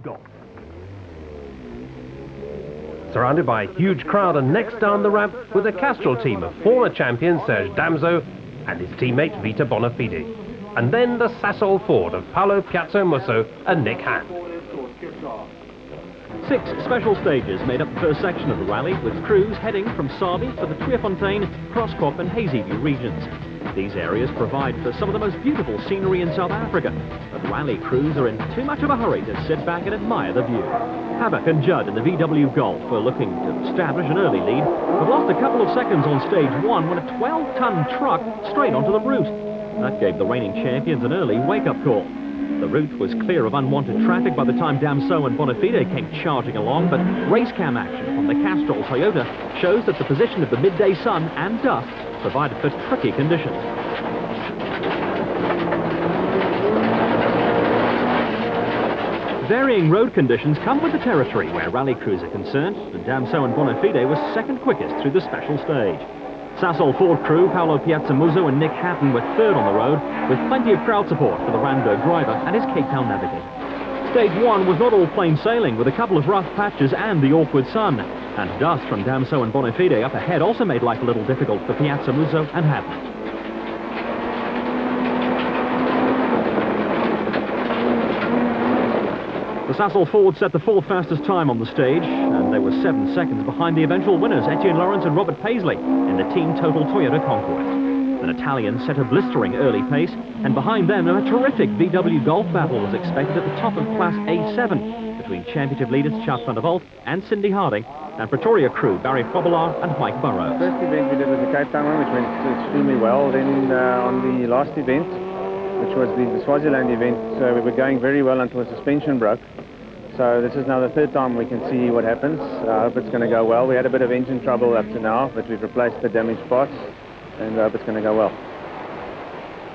Golf. Surrounded by a huge crowd, and next down the ramp with the Castrol team of former champion Serge Damso and his teammate Vita Bonafide. And then the Sasol Ford of Paolo Piazza Musso and Nick Hand. 6 special stages made up the first section of the rally, with crews heading from Sabi to the Tweefontein, Krosskop and Hazyview regions. These areas provide for some of the most beautiful scenery in South Africa, but rally crews are in too much of a hurry to sit back and admire the view. Havoc and Judd in the VW Golf were looking to establish an early lead, but lost a couple of seconds on stage 1 when a 12-ton truck strayed onto the route. That gave the reigning champions an early wake-up call. The route was clear of unwanted traffic by the time Damso and Bonafide came charging along, but race cam action from the Castrol Toyota shows that the position of the midday sun and dust provided for tricky conditions. Varying road conditions come with the territory where rally crews are concerned, and Damso and Bonafide were second quickest through the special stage. Sasol Ford crew, Paolo Piazza Musso and Nick Hatton were third on the road, with plenty of crowd support for the Randburg driver and his Cape Town navigator. Stage 1 was not all plain sailing, with a couple of rough patches and the awkward sun. And dust from Damso and Bonafide up ahead also made life a little difficult for Piazza Musso and Hatton. The Sasol Ford set the 4th fastest time on the stage, and they were 7 seconds behind the eventual winners, Etienne Lawrence and Robert Paisley, in the team total Toyota Conquest. An Italian set a blistering early pace, and behind them a terrific VW Golf battle was expected at the top of Class A7, between championship leaders Chad van der Walt and Cindy Harding, and Pretoria crew Barry Probelar and Mike Burrows. The first event we did was the Cape Town one, which went extremely well. Then on the last event, which was the Swaziland event, we were going very well until the suspension broke. So this is now the 3rd time we can see what happens. I hope it's going to go well. We had a bit of engine trouble up to now, but we've replaced the damaged parts, and I hope it's going to go well.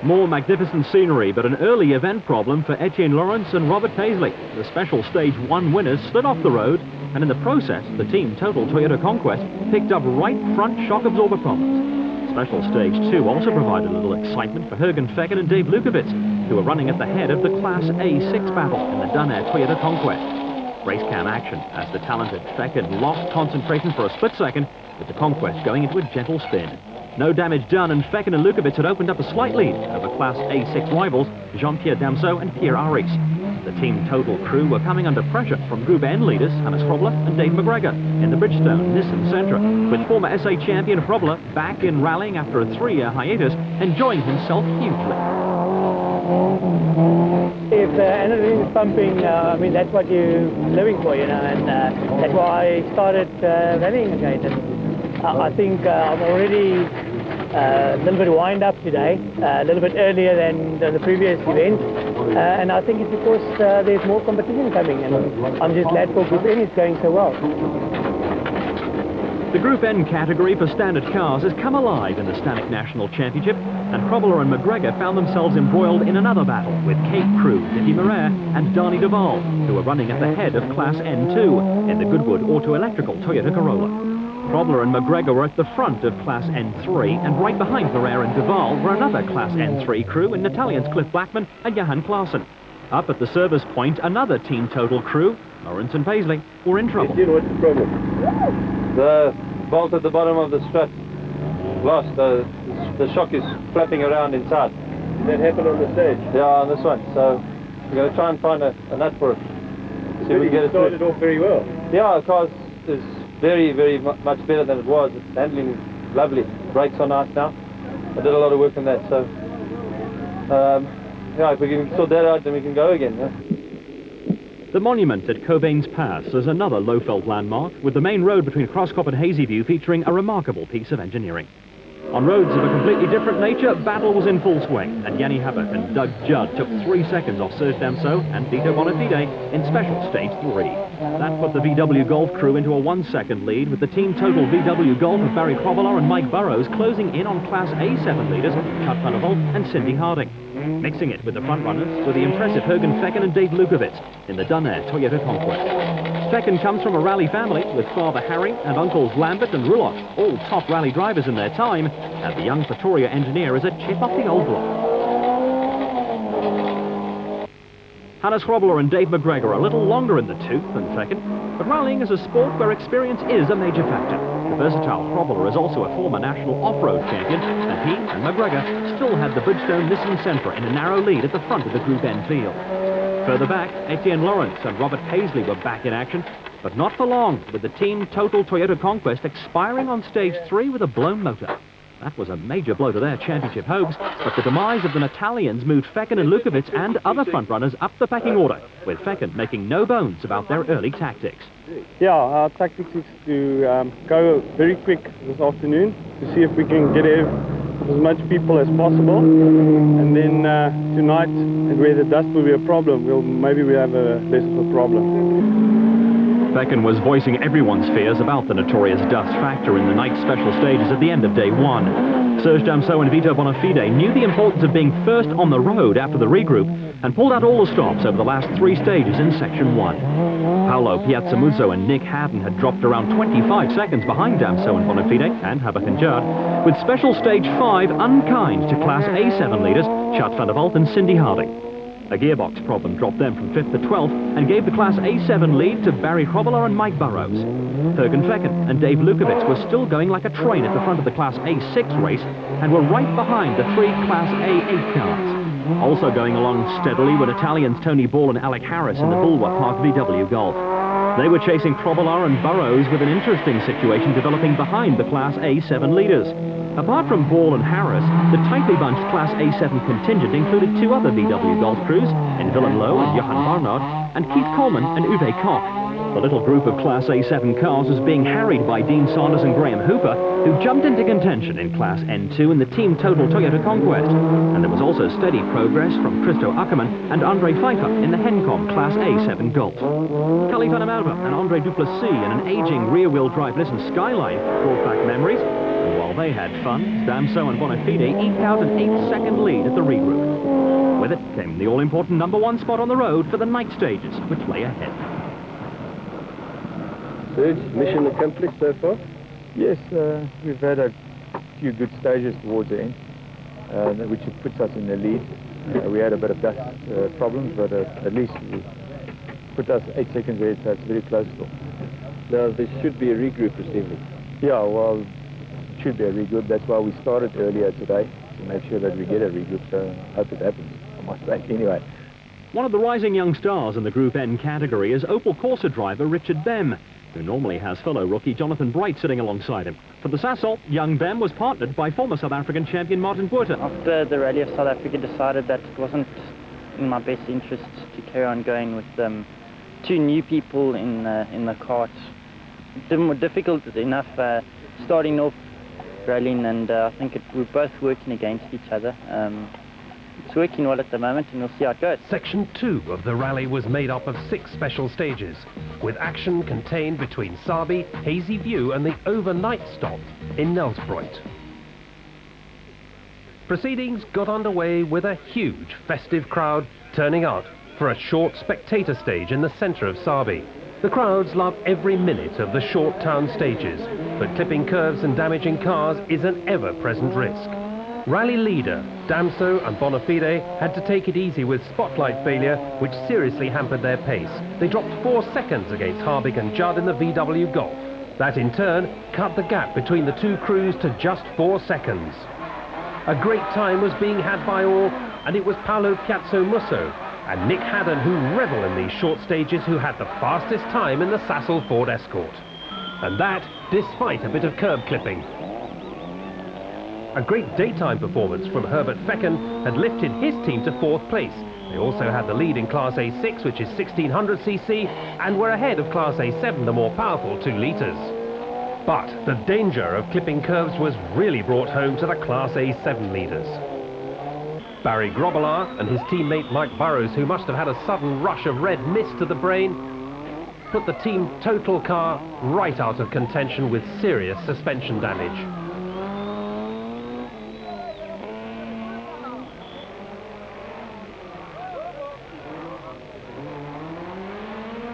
More magnificent scenery, but an early event problem for Etienne Lawrence and Robert Paisley. The special stage 1 winners slid off the road, and in the process, the team total Toyota Conquest picked up right front shock absorber problems. Special stage 2 also provided a little excitement for Jürgen Fecken and Dave Lukowitz, who were running at the head of the Class A6 battle in the Dunare Toyota Conquest. Race cam action as the talented Fecken lost concentration for a split second, with the Conquest going into a gentle spin. No damage done, and Fecken and Lukowitz had opened up a slight lead over Class A6 rivals Jean-Pierre Damso and Pierre Aris. The team total crew were coming under pressure from Group N leaders Hannes Frobler and Dave McGregor in the Bridgestone Nissan Sentra, with former SA champion Frobler back in rallying after a 3-year hiatus, enjoying himself hugely. If adrenaline is pumping, I mean, that's what you're living for, you know, and that's why I started rallying again. And I think I'm already a little bit wind up today, a little bit earlier than the previous event, and I think it's because there's more competition coming, and I'm just glad for Group N it's going so well. The Group N category for standard cars has come alive in the Stanek National Championship, and Probler and McGregor found themselves embroiled in another battle with Cape crew Dicky Morer and Darnie Duval, who were running at the head of Class N2 in the Goodwood Auto-Electrical Toyota Corolla. Probler and McGregor were at the front of Class N3, and right behind Morer and Duval were another Class N3 crew in Italians Cliff Blackman and Johan Klaassen. Up at the service point, another team total crew, Lawrence and Paisley, were in trouble. What's the problem? The bolt at the bottom of the strut lost. The shock is flapping around inside. Did that happen on the stage? Yeah, on this one. So we're going to try and find a nut for it. See if we can get it through. It started off very well. Yeah, the car is very, very much better than it was. It's handling lovely. Brakes are nice now. I did a lot of work on that. So yeah, if we can sort that out, then we can go again. Yeah? The monument at Cobain's Pass is another low-felt landmark, with the main road between Krosskop and Hazyview featuring a remarkable piece of engineering. On roads of a completely different nature, battle was in full swing, and Yanni Havoc and Doug Judd took 3 seconds off Serge Damso and Vito Bonafide in special stage 3. That put the VW Golf crew into a 1-second lead, with the team total VW Golf of Barry Probelar and Mike Burrows closing in on Class A7 leaders Chad van der Walt and Cindy Harding. Mixing it with the front runners were the impressive Jürgen Fecken and Dave Lukowitz in the Dunare Toyota Conquest. Fecken comes from a rally family with father Harry and uncles Lambert and Ruloff, all top rally drivers in their time, and the young Pretoria engineer is a chip off the old block. Hannes Grobbelaar and Dave McGregor are a little longer in the tooth than Feckin, but rallying is a sport where experience is a major factor. The versatile Grobbelaar is also a former national off-road champion, and he and McGregor still had the Bridgestone Nissan Sentra in a narrow lead at the front of the Group N field. Further back, Etienne Lawrence and Robert Paisley were back in action, but not for long, with the team Total Toyota Conquest expiring on stage 3 with a blown motor. That was a major blow to their championship hopes, but the demise of the Italians moved Feckin and Lukovic and other front-runners up the pecking order, with Feckin making no bones about their early tactics. Yeah, our tactics is to go very quick this afternoon to see if we can get as much people as possible, and then tonight, where the dust will be a problem, maybe we have less of a problem. Feckin was voicing everyone's fears about the notorious dust factor in the night special stages at the end of day 1. Serge Damso and Vito Bonafide knew the importance of being first on the road after the regroup and pulled out all the stops over the last 3 stages in section 1. Paolo Piazzamuzzo and Nick Haddon had dropped around 25 seconds behind Damso and Bonafide and Habak and Judd, with special stage 5 unkind to Class A7 leaders Chad van der Walt and Cindy Harding. A gearbox problem dropped them from 5th to 12th and gave the Class A7 lead to Barry Grobbelaar and Mike Burrows. Jürgen Feckin and Dave Lukovic were still going like a train at the front of the Class A6 race and were right behind the 3 Class A8 cars. Also going along steadily were Italians Tony Ball and Alec Harris in the Bulwer Park VW Golf. They were chasing Grobbelaar and Burrows with an interesting situation developing behind the Class A7 leaders. Apart from Ball and Harris, the tightly bunched Class A7 contingent included 2 other VW Golf crews in Willem Lowe and Johan Barnard, and Keith Coleman and Uwe Koch. The little group of Class A7 cars was being harried by Dean Sanders and Graham Hooper, who jumped into contention in Class N2 in the Team Total Toyota Conquest. And there was also steady progress from Christo Ackerman and Andre Pfeiffer in the Hencom Class A7 Golf. Kelly van der Merwe and Andre Duplessis in an aging rear-wheel drive Nissan Skyline brought back memories. And while they had fun, Damso and Bonafide eked out an 8-second lead at the regroup. With it came the all-important number 1 spot on the road for the night stages, which lay ahead. Serge, mission accomplished so far? Yes, we've had a few good stages towards the end, which puts us in the lead. We had a bit of dust problems, but at least we put us 8 seconds ahead, so it's very close still. Now, there should be a regroup this evening. Yeah, well, it should be a regroup. That's why we started earlier today, to make sure that we get a regroup, so I hope it happens, for my sake anyway. One of the rising young stars in the Group N category is Opel Corsa driver Richard Bem, who normally has fellow rookie Jonathan Bright sitting alongside him. For the Sasol, young Bem was partnered by former South African champion Martin Botha. After the Rally of South Africa, decided that it wasn't in my best interest to carry on going with 2 new people in the kart. Difficult enough starting off rallying, and I think we're both working against each other. It's working well at the moment, and we'll see how it goes. Section 2 of the rally was made up of 6 special stages, with action contained between Sabi, Hazy View and the overnight stop in Nelspruit. Proceedings got underway with a huge festive crowd turning out for a short spectator stage in the centre of Sabi. The crowds love every minute of the short town stages, but clipping curves and damaging cars is an ever-present risk. Rally leader Damso and Bonafide had to take it easy with spotlight failure, which seriously hampered their pace. They dropped 4 seconds against Harbig and Judd in the VW Golf. That in turn cut the gap between the 2 crews to just 4 seconds. A great time was being had by all, and it was Paolo Piazzamuzzo and Nick Haddon who revel in these short stages who had the fastest time in the Sasol Ford Escort. And that despite a bit of curb clipping. A great daytime performance from Herbert Feckin had lifted his team to 4th place. They also had the lead in Class A6, which is 1600cc, and were ahead of Class A7, the more powerful 2 litres. But the danger of clipping curves was really brought home to the Class A7 leaders. Barry Grobbelaar and his teammate Mike Burrows, who must have had a sudden rush of red mist to the brain, put the Team Total car right out of contention with serious suspension damage.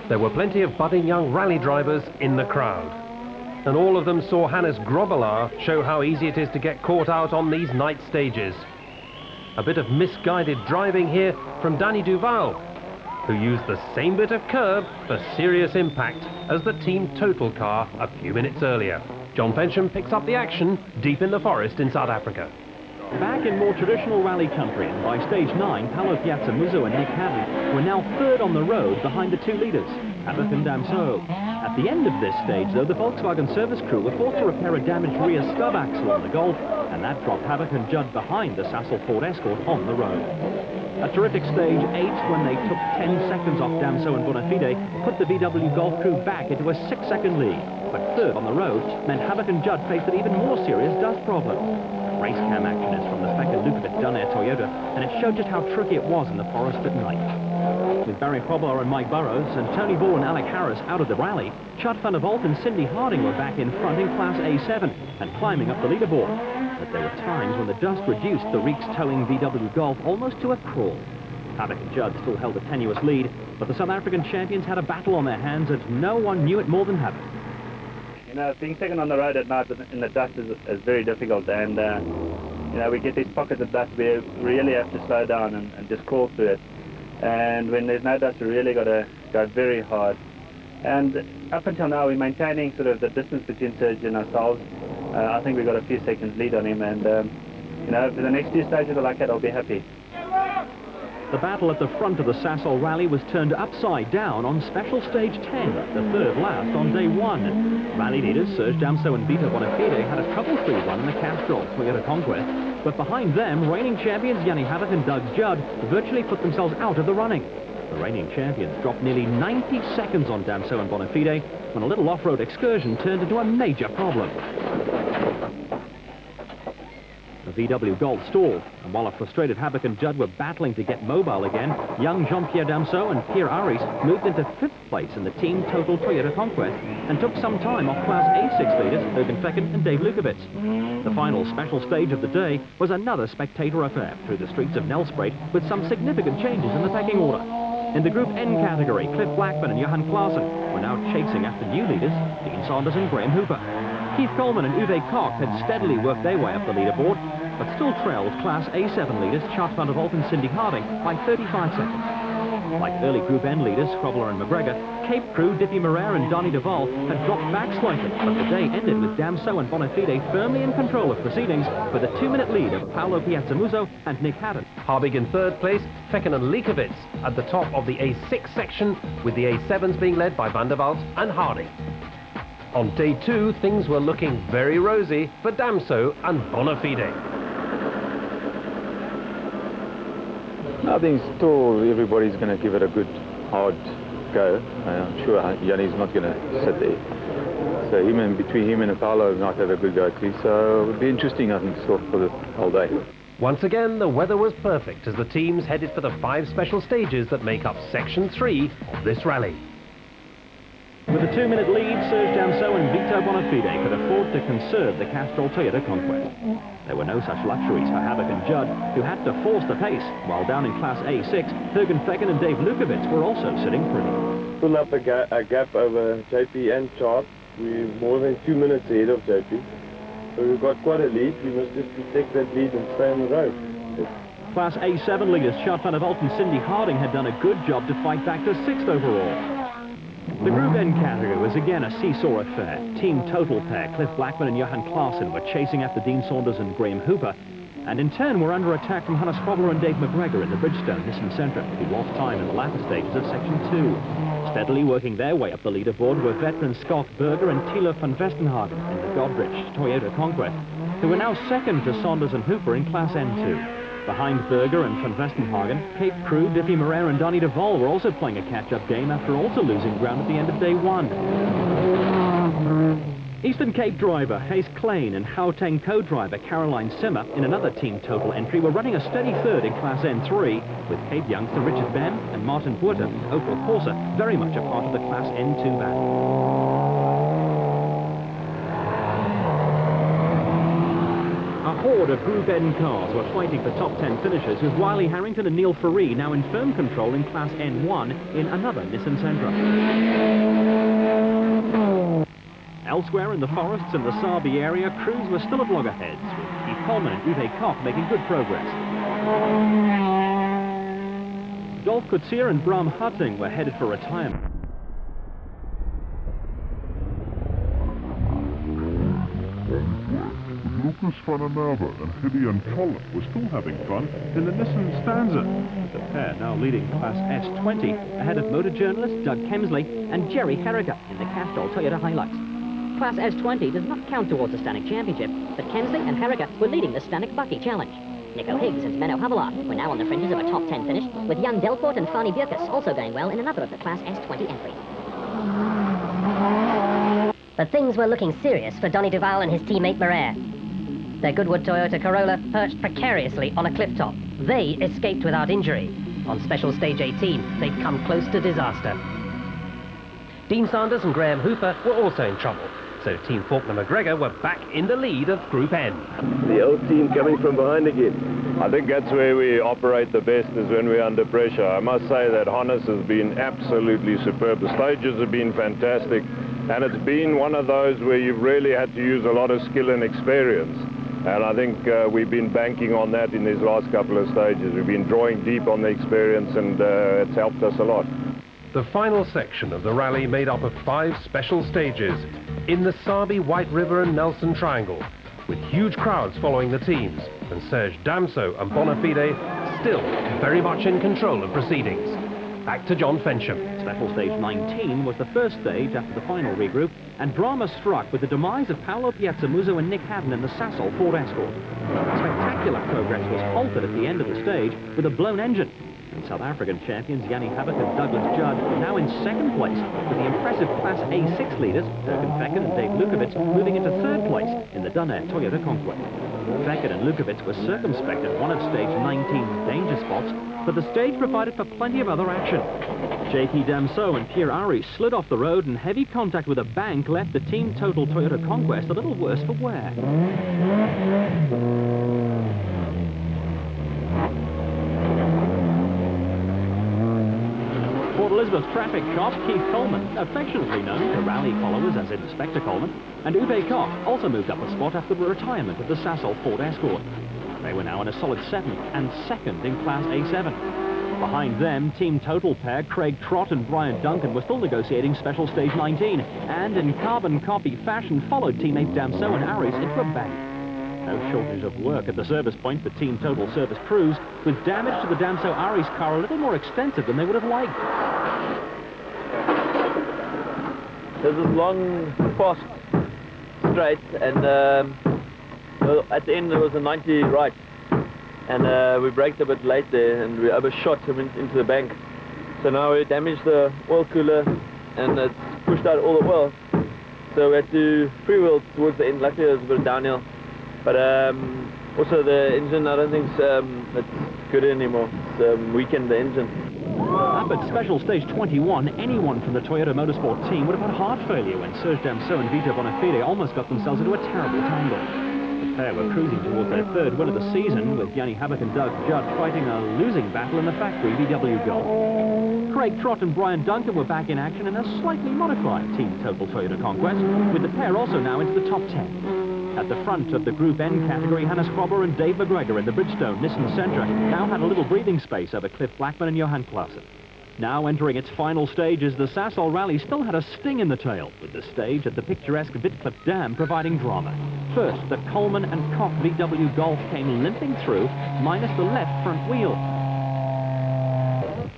There were plenty of budding young rally drivers in the crowd, and all of them saw Hannes Grobbelaar show how easy it is to get caught out on these night stages. A bit of misguided driving here from Danny Duval, who used the same bit of curb for serious impact as the team total car a few minutes earlier. John Pensham picks up the action deep in the forest in South Africa. Back in more traditional rally country, and by stage 9, Paulo Piazzamuso and Nick Haddon were now third on the road behind the two leaders, Havok and Damso. At the end of this stage, though, the Volkswagen service crew were forced to repair a damaged rear stub axle on the Golf, and that dropped Havok and Judd behind the Sasol Ford Escort on the road. A terrific stage 8, when they took 10 seconds off Damso and Bonafide, put the VW Golf crew back into a 6-second lead. But third on the road meant Havok and Judd faced an even more serious dust problem. Race cam action is from the Spec and Lucas Dunn Air Toyota, and it showed just how tricky it was in the forest at night. With Barry Poblar and Mike Burrows and Tony Ball and Alec Harris out of the rally, Chad van der Walt and Cindy Harding were back in front in Class A7 and climbing up the leaderboard. But there were times when the dust reduced the Reeks towing VW Golf almost to a crawl. Havok and Judd still held a tenuous lead, but the South African champions had a battle on their hands, and no one knew it more than Havok. You know, being second on the road at night in the dust is very difficult, and you know, we get these pockets of dust where we really have to slow down and just crawl through it. And when there's no dust, we really got to go very hard. And up until now, we're maintaining sort of the distance between Serge and ourselves. I think we've got a few seconds lead on him, and you know, for the next few stages are like that, I'll be happy. The battle at the front of the Sasol Rally was turned upside down on special stage 10, the third last on day 1. Rally leaders Serge Damso and Vito Bonafide had a trouble-free run in the Castrol Toyota Conquest, but behind them, reigning champions Yanni Havok and Doug Judd virtually put themselves out of the running. The reigning champions dropped nearly 90 seconds on Damso and Bonafide when a little off-road excursion turned into a major problem. The VW Golf stalled, and while a frustrated Havok and Judd were battling to get mobile again, young Jean-Pierre Damso and Pierre Aris moved into 5th place in the team total Toyota Conquest and took some time off Class A6 leaders Ergen Fecken and Dave Lukowitz. The final special stage of the day was another spectator affair through the streets of Nelspruit with some significant changes in the pecking order. In the Group N category, Cliff Blackman and Johan Klaassen were now chasing after new leaders Dean Saunders and Graham Hooper. Keith Coleman and Uwe Koch had steadily worked their way up the leaderboard, but still trailed Class A7 leaders Chad van der Walt and Cindy Harding by 35 seconds. Like early Group N leaders Krobler and McGregor, Cape Crew, Dippy Moreira and Donny Duval had dropped back slightly, but the day ended with Damso and Bonafide firmly in control of proceedings with a 2-minute lead of Paulo Piazzamuso and Nick Haddon. Harbig in third place, Fecken and Lukowitz at the top of the A6 section, with the A7s being led by van der Walt and Harding. On day 2, things were looking very rosy for Damso and Bonafide. I think still everybody's going to give it a good hard go. I'm sure Yanni's not going to sit there. So between him and Paulo might have a good go too. So it would be interesting, I think, still for the whole day. Once again, the weather was perfect as the teams headed for the 5 special stages that make up Section 3 of this rally. With a 2-minute lead, Serge Damso and Vito Bonafide could afford to conserve the Castrol Toyota Conquest. There were no such luxuries for Havok and Judd, who had to force the pace, while down in Class A6, Ergen Fecken and Dave Lukowitz were also sitting pretty. Pull up a gap over JP and Chad. We're more than 2 minutes ahead of JP. So we've got quite a lead. We must just protect that lead and stay on the road. Class A7 leaders Chad van der Walt and Cindy Harding had done a good job to fight back to 6th overall. The Group N category was again a seesaw affair. Team total pair Cliff Blackman and Johan Klaassen were chasing after Dean Saunders and Graham Hooper, and in turn were under attack from Hannes Krobler and Dave McGregor in the Bridgestone Nissan Sentra, who lost time in the latter stages of Section 2. Steadily working their way up the leaderboard were veterans Scott Berger and Thilo van Westenhagen in the Godrich Toyota Conquest, who were now second to Saunders and Hooper in Class N2. Behind Berger and van Westenhagen, Cape Crew, Dippy Moreira and Donny Duval were also playing a catch-up game after also losing ground at the end of day 1. Eastern Cape driver Hayes Klein and Gauteng co-driver Caroline Simmer in another team total entry were running a steady third in Class N3, with Cape youngster Richard Bem and Martin Puerta in Opel Corsa very much a part of the Class N2 battle. A horde of Group N cars were fighting for top 10 finishes, with Wiley Harrington and Neil Faree now in firm control in Class N1 in another Nissan Sentra. Elsewhere in the forests and the Sabi area, crews were still at loggerheads, with Keith Coleman and Uwe Koch making good progress. Dolph Coetzee and Bram Harting were headed for retirement. Lucas van der Merwe and Gideon Colin were still having fun in the Nissan Stanza. The pair now leading Class S20 ahead of motor journalist Doug Kemsley and Jerry Herriger in the Castrol Toyota Hilux. Class S20 does not count towards the Stanek Championship, but Kemsley and Herriger were leading the Stanek Bucky Challenge. Nico Higgs and Menno Havelaar were now on the fringes of a top 10 finish, with Jan Delcourt and Fanny Bierkes also going well in another of the Class S20 entries. But things were looking serious for Donny Duval and his teammate Morer. Their Goodwood Toyota Corolla perched precariously on a cliff top. They escaped without injury. On Special Stage 18, they'd come close to disaster. Dean Sanders and Graham Hooper were also in trouble, so Team Faulkner-McGregor were back in the lead of Group N. The old team coming from behind again. I think that's where we operate the best, is when we're under pressure. I must say that Hannes has been absolutely superb. The stages have been fantastic, and it's been one of those where you've really had to use a lot of skill and experience. And I think we've been banking on that in these last couple of stages. We've been drawing deep on the experience, and it's helped us a lot. The final section of the rally made up of 5 special stages in the Sabi, White River and Nelson Triangle, with huge crowds following the teams, and Serge Damso and Bonafide still very much in control of proceedings. Back to John Fensham. Special Stage 19 was the first stage after the final regroup, and drama struck with the demise of Paolo Piazzamuso and Nick Haddon in the Sasol Ford Escort. Spectacular progress was halted at the end of the stage with a blown engine. And South African champions Yanni Habak and Douglas Judd now in second place, with the impressive Class A6 leaders, Jürgen Beckett and Dave Lukowitz, moving into third place in the Dunne Toyota Conquest. Beckett and Lukowitz were circumspect at one of Stage 19's danger spots, but the stage provided for plenty of other action. J.P. Damso and Pierre Ari slid off the road, and heavy contact with a bank left the Team Total Toyota Conquest a little worse for wear. Port Elizabeth's traffic cop, Keith Coleman, affectionately known to rally followers as Inspector Coleman, and Uwe Koch also moved up a spot after the retirement of the Sasol Ford Escort. They were now in a solid 7th and 2nd in Class A7. Behind them, Team Total pair Craig Trott and Brian Duncan were still negotiating Special Stage 19, and in carbon copy fashion followed teammate Damso and Aries into a bank. No shortage of work at the service point for Team Total service crews, with damage to the Damso Aries car a little more extensive than they would have liked. There's this long, fast straight, and at the end there was a 90 right, and we braked a bit late there, and we overshot him into the bank. So now we damaged the oil cooler, and it's pushed out all the oil. So we had to freewheel towards the end. Luckily there was a bit of downhill. But also the engine, I don't think it's good anymore. It's weakened the engine. Up at Special Stage 21, anyone from the Toyota Motorsport team would have had heart failure when Serge Damso and Vito Bonafide almost got themselves into a terrible tangle. The pair were cruising towards their 3rd win of the season, with Yanni Habak and Doug Judd fighting a losing battle in the factory VW Golf. Craig Trott and Brian Duncan were back in action in a slightly modified Team Total Toyota Conquest, with the pair also now into the top 10. At the front of the Group N category, Hannes Grobber and Dave McGregor in the Bridgestone Nissan Sentra now had a little breathing space over Cliff Blackman and Johan Klaassen. Now entering its final stages, the Sasol Rally still had a sting in the tail, with the stage at the picturesque Witklip Dam providing drama. First, the Coleman and Koch VW Golf came limping through, minus the left front wheel.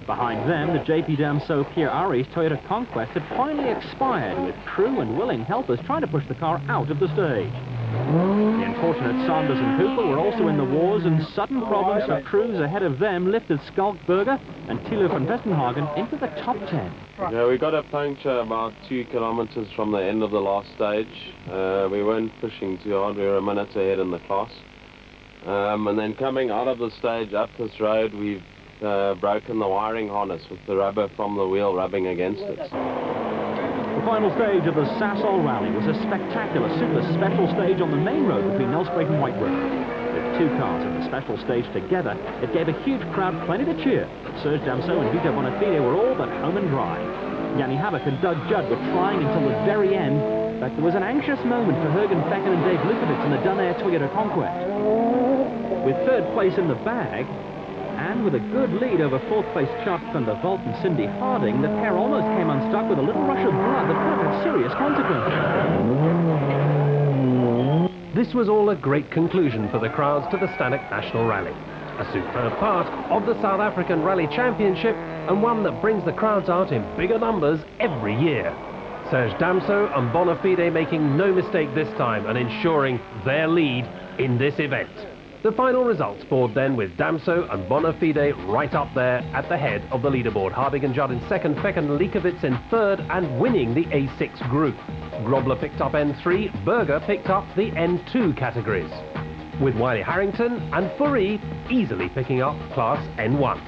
Behind them, the J.P. Damso Pierre Aries Toyota Conquest had finally expired, with crew and willing helpers trying to push the car out of the stage. The unfortunate Sanders and Hooper were also in the wars, and sudden problems for crews ahead of them lifted Skalkberger and Thilo van Westenhagen into the top 10. Yeah, we got a puncture about 2 kilometers from the end of the last stage. We weren't pushing too hard, we were a minute ahead in the class. And then coming out of the stage up this road, we've broken the wiring harness with the rubber from the wheel rubbing against it. The final stage of the Sasol Rally was a spectacular super special stage on the main road between Nelspruit and White River. With 2 cars in the special stage together, it gave a huge crowd plenty to cheer, but Serge Damso and Vito Bonafide were all but home and dry. Yanni Habak and Doug Judd were trying until the very end, but there was an anxious moment for Jürgen Beckett and Dave Lukowitz in the Dunne Toyota Conquest. With 3rd place in the bag, And with a good lead over fourth-place Chuck van der Walt and Cindy Harding, the pair almost came unstuck with a little rush of blood that could have had serious consequences. This was all a great conclusion for the crowds to the Stanek National Rally. A superb part of the South African Rally Championship, and one that brings the crowds out in bigger numbers every year. Serge Damso and Bonafide making no mistake this time and ensuring their lead in this event. The final results board then with Damso and Bonafide right up there at the head of the leaderboard. Harding and Judd in second, Feck and Liekewitz in third, and winning the A6 group. Grobler picked up N3, Berger picked up the N2 categories, with Wiley Harrington and Fourie easily picking up Class N1.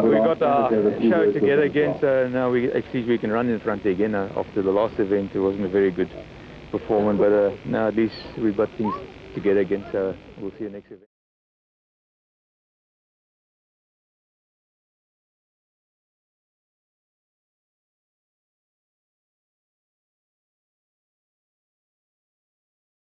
We got our show together again, so now at least we can run in front again. After the last event, it wasn't a very good performance, but now at least we've got things together again, so we'll see you next event.